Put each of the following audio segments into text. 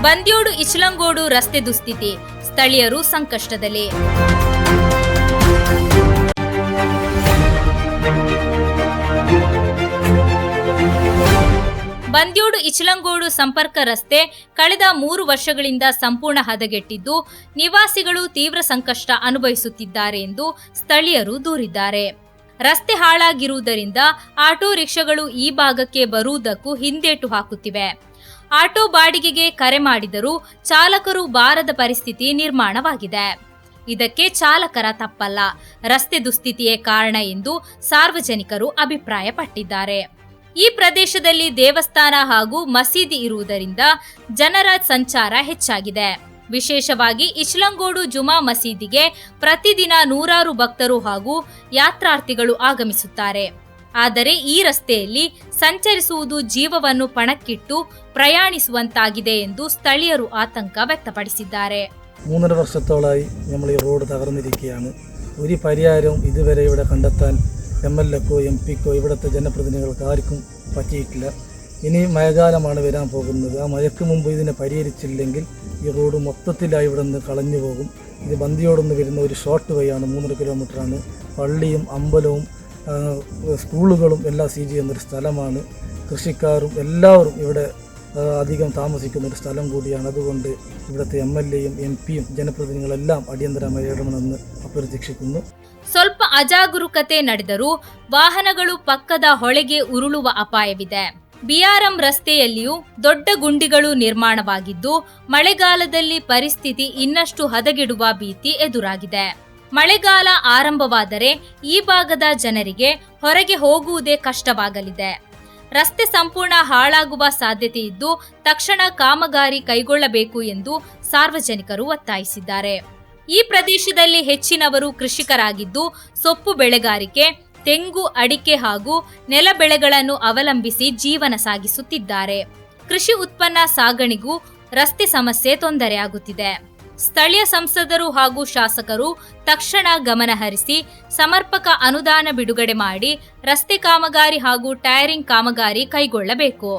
ಬಂದ್ಯೋಡು ಇಚಲಂಗೋಡು ರಸ್ತೆ ದುಸ್ಥಿತಿ, ಸ್ಥಳೀಯರು ಸಂಕಷ್ಟದಲ್ಲಿ. ಬಂದ್ಯೋಡು ಇಚಲಂಗೋಡು ಸಂಪರ್ಕ ರಸ್ತೆ ಕಳೆದ 3 ವರ್ಷಗಳಿಂದ ಸಂಪೂರ್ಣ ಹದಗೆಟ್ಟಿದ್ದು, ನಿವಾಸಿಗಳು ತೀವ್ರ ಸಂಕಷ್ಟ ಅನುಭವಿಸುತ್ತಿದ್ದಾರೆ ಎಂದು ಸ್ಥಳೀಯರು ದೂರಿದ್ದಾರೆ. ರಸ್ತೆ ಹಾಳಾಗಿರುವುದರಿಂದ ಆಟೋ ರಿಕ್ಷಾಗಳು ಈ ಭಾಗಕ್ಕೆ ಬರುವುದಕ್ಕೂ ಹಿಂದೇಟು ಹಾಕುತ್ತಿವೆ. ಆಟೋ ಬಾಡಿಗೆಗೆ ಕರೆ ಮಾಡಿದರೂ ಚಾಲಕರು ಬಾರದ ಪರಿಸ್ಥಿತಿ ನಿರ್ಮಾಣವಾಗಿದೆ. ಇದಕ್ಕೆ ಚಾಲಕರ ತಪ್ಪಲ್ಲ, ರಸ್ತೆ ದುಸ್ಥಿತಿಯೇ ಕಾರಣ ಎಂದು ಸಾರ್ವಜನಿಕರು ಅಭಿಪ್ರಾಯಪಟ್ಟಿದ್ದಾರೆ. ಈ ಪ್ರದೇಶದಲ್ಲಿ ದೇವಸ್ಥಾನ ಹಾಗೂ ಮಸೀದಿ ಇರುವುದರಿಂದ ಜನರ ಸಂಚಾರ ಹೆಚ್ಚಾಗಿದೆ. ವಿಶೇಷವಾಗಿ ಇಚಲಂಗೋಡು ಜುಮಾ ಮಸೀದಿಗೆ ಪ್ರತಿದಿನ ನೂರಾರು ಭಕ್ತರು ಹಾಗೂ ಯಾತ್ರಾರ್ಥಿಗಳು ಆಗಮಿಸುತ್ತಾರೆ. ಆದರೆ ಈ ರಸ್ತೆಯಲ್ಲಿ ಸಂಚರಿಸುವುದು ಜೀವವನ್ನು പണക്കിಟ್ಟು പ്രയാണിಸುವಂತಾಗಿದೆ ಎಂದು ಸ್ಥಳೀಯರು ಆತಂಕ വ്യക്തಪಡಿಸಿದ್ದಾರೆ. 3 വർഷത്തോളായി നമ്മൾ ഈ റോഡ് തകർന്നിരിക്കുകയാണ്. ഒരു പരിഹാരവും ഇതുവരെ ഇവിടെ കണ്ടെത്താൻ MLAക്കോ MP ക്കോ ഇവിടുത്തെ ജനപ്രതിനിധികൾക്ക് ആർക്കും പറ്റിയിട്ടില്ല. ഇനി മഴക്കാലമാണ് വരാൻ പോകുന്നത്. ആ മഴയ്ക്ക് മുമ്പ് ഇതിനെ പരിഹരിച്ചില്ലെങ്കിൽ ഈ റോഡ് മൊത്തത്തിലായി ഇവിടെ നിന്ന് കളഞ്ഞു പോകും. ഇത് ബന്ദിയോടുന്ന് വരുന്ന ഒരു ഷോർട്ട് വേ ആണ്, 3 കിലോമീറ്ററാണ്. പള്ളിയും അമ്പലവും സ്കൂളുകളും എല്ലാം സ്ഥിതി ചെയ്യുന്നൊരു സ്ഥലമാണ്. കൃഷിക്കാരും എല്ലാവരും ഇവിടെ അധികം താമസിക്കുന്ന ഒരു സ്ഥലം കൂടിയാണ്. അതുകൊണ്ട് ഇവിടുത്തെ MLAയും MP യും ಜನಪ್ರತಿನಿಧಿಗಳೆല്ലാം ಅಡಿಯಂತರമായി ಇಡണമെന്ന് ಅಭ್ಯರ್ಥಿಸುന്നു. ಸ್ವಲ್ಪ ಅಜಾಗರೂಕತೆ ನಡೆದರೂ ವಾಹನಗಳು ಪಕ್ಕದ ಹೊಳೆಗೆ ಉರುಳುವ ಅಪಾಯವಿದೆ. BRM ರಸ್ತೆಯಲ್ಲಿಯೂ ದೊಡ್ಡ ಗುಂಡಿಗಳು ನಿರ್ಮಾಣವಾಗಿದ್ದು, ಮಳೆಗಾಲದಲ್ಲಿ ಪರಿಸ್ಥಿತಿ ಇನ್ನಷ್ಟು ಹದಗೆಡುವ ಭೀತಿ ಎದುರಾಗಿದೆ. ಮಳೆಗಾಲ ಆರಂಭವಾದರೆ ಈ ಭಾಗದ ಜನರಿಗೆ ಹೊರಗೆ ಹೋಗುವುದೇ ಕಷ್ಟವಾಗಲಿದೆ. ರಸ್ತೆ ಸಂಪೂರ್ಣ ಹಾಳಾಗುವ ಸಾಧ್ಯತೆ ಇದ್ದು, ತಕ್ಷಣ ಕಾಮಗಾರಿ ಕೈಗೊಳ್ಳಬೇಕು ಎಂದು ಸಾರ್ವಜನಿಕರು ಒತ್ತಾಯಿಸಿದ್ದಾರೆ. ಈ ಪ್ರದೇಶದಲ್ಲಿ ಹೆಚ್ಚಿನವರು ಕೃಷಿಕರಾಗಿದ್ದು, ಸೊಪ್ಪು ಬೆಳೆಗಾರಿಕೆ, ತೆಂಗು, ಅಡಿಕೆ ಹಾಗೂ ನೆಲ ಬೆಳೆಗಳನ್ನು ಅವಲಂಬಿಸಿ ಜೀವನ ಸಾಗಿಸುತ್ತಿದ್ದಾರೆ. ಕೃಷಿ ಉತ್ಪನ್ನ ಸಾಗಣೆಗೂ ರಸ್ತೆ ಸಮಸ್ಯೆ ತೊಂದರೆಯಾಗುತ್ತಿದೆ. ಸ್ಥಳೀಯ ಸಂಸದರು ಹಾಗೂ ಶಾಸಕರು ತಕ್ಷಣ ಗಮನ ಹರಿಸಿ ಸಮರ್ಪಕ ಅನುದಾನ ಬಿಡುಗಡೆ ಮಾಡಿ ರಸ್ತೆ ಕಾಮಗಾರಿ ಹಾಗೂ ಟೈರಿಂಗ್ ಕಾಮಗಾರಿ ಕೈಗೊಳ್ಳಬೇಕು.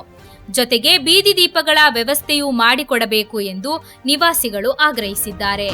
ಜೊತೆಗೆ ಬೀದಿ ದೀಪಗಳ ವ್ಯವಸ್ಥೆಯೂ ಮಾಡಿಕೊಡಬೇಕು ಎಂದು ನಿವಾಸಿಗಳು ಆಗ್ರಹಿಸಿದ್ದಾರೆ.